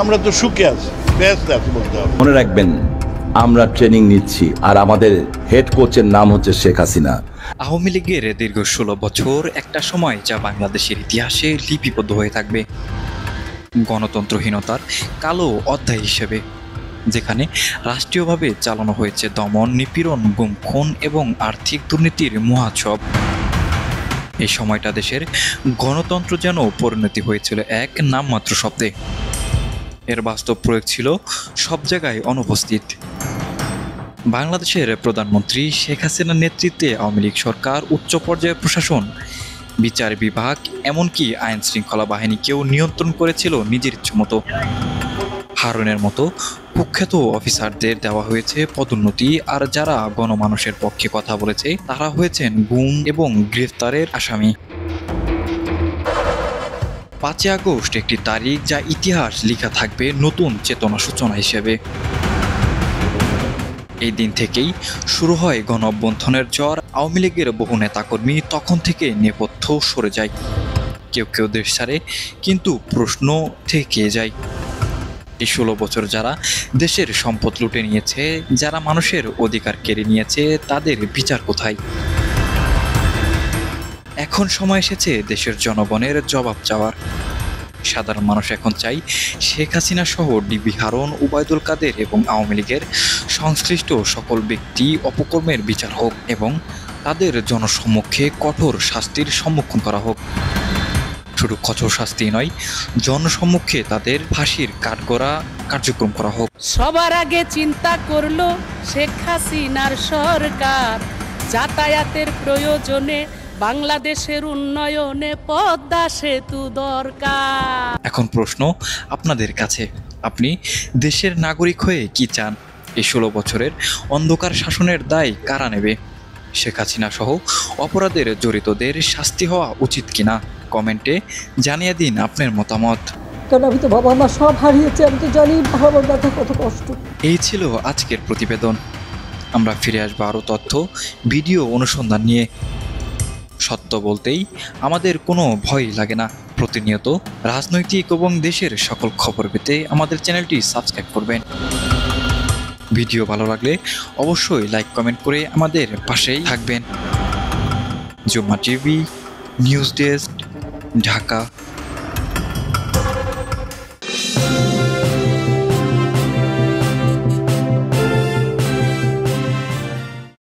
আমরা তো সুখে আছি, ব্যস্ত আছি বলতে হবে। মনে রাখবেন, আমরা ট্রেনিং নিচ্ছি আর আমাদের হেড কোচের নাম হচ্ছে শেখ হাসিনা। আওয়ামী লীগের দীর্ঘ 16 বছর একটা সময় যা বাংলাদেশের ইতিহাসে লিপিবদ্ধ হয়ে থাকবে গণতন্ত্রহীনতার কালো অধ্যায় হিসেবে, যেখানে রাষ্ট্রীয়ভাবে চালানো হয়েছে দমন, নিপীড়ন, গুম, খুন এবং আর্থিক দুর্নীতির মহাছব। এই সময়টা দেশের গণতন্ত্র যেন পরিণতি হয়েছিল এক নামমাত্র শব্দে। এর বাস্তব প্রয়োগ ছিল সব জায়গায় অনুপস্থিত। বাংলাদেশের প্রধানমন্ত্রী শেখ হাসিনার নেতৃত্বে আওয়ামী লীগ সরকার উচ্চ পর্যায়ের প্রশাসন, বিচার বিভাগ, এমনকি আইন শৃঙ্খলা বাহিনীকেও নিয়ন্ত্রণ করেছিল নিজের ইচ্ছেমতো। হারুনের মতো কুখ্যাত অফিসারদের দেওয়া হয়েছে পদোন্নতি, আর যারা গণমানুষের পক্ষে কথা বলেছে তারা হয়েছেন গুম এবং গ্রেফতারের আসামি। 5 আগস্ট একটি তারিখ যা ইতিহাস লেখা থাকবে নতুন চেতনা সূচনা হিসেবে। এই দিন থেকেই শুরু হয় গণ অভ্যুত্থানের ঝড়। আওয়ামী লীগের বহু নেতাকর্মী তখন থেকে নেপথ্য সরে যায়, কেউ কেউ দেশ ছাড়ে, কিন্তু প্রশ্ন থেকে যায়, এই 16 বছর যারা দেশের সম্পদ লুটে নিয়েছে, যারা মানুষের অধিকার কেড়ে নিয়েছে, তাদের বিচার কোথায়? এখন সময় এসেছে দেশের জনগণের জবাব চাওয়ার। সাধারণ মানুষ এখন চাই শেখ হাসিনা সহ ডিবি হারুন, ওবায়দুল কাদের এবং আওয়ামী লীগের সংশ্লিষ্ট সকল ব্যক্তি অপকর্মের বিচার হোক এবং তাদের জনসম্মুখে কঠোর শাস্তির সম্মুখীন করা হোক। শুধু কঠোর শাস্তি নয়, জনসম্মুখে তাদের ফাঁসির কাঠগড়া কার্যক্রম করা হোক। সবার আগে চিন্তা করলো শেখ হাসিনার সরকার, যাতায়াতের প্রয়োজনে বাংলাদেশের উন্নয়নে পদ্মা সেতু দরকার। এখন প্রশ্ন আপনাদের কাছে, আপনি দেশের নাগরিক হয়ে কি চান? এই 16 বছরের অন্ধকার শাসনের দায় কারা নেবে? শেখ হাসিনা সহ অপরাধের জড়িতদের শাস্তি হওয়া উচিত কিনা? কমেন্টে জানিয়ে দিন আপনার মতামত। কারণ আমি তো বাবা মা সব হারিয়েছি, আমি তো জানি বাবার ব্যথা কত কষ্ট। এই ছিল আজকের প্রতিবেদন। আমরা ফিরে আসবো আরও তথ্য, ভিডিও অনুসন্ধান নিয়ে। সত্য বলতেই আমাদের কোনো ভয় লাগে না। প্রতিনিয়ত রাজনৈতিক এবং দেশের সকল খবর পেতে আমাদের চ্যানেলটি সাবস্ক্রাইব করবেন। ভিডিও ভালো লাগলে অবশ্যই লাইক কমেন্ট করে আমাদের পাশেই থাকবেন। Jamuna TV, news desk, Dhaka.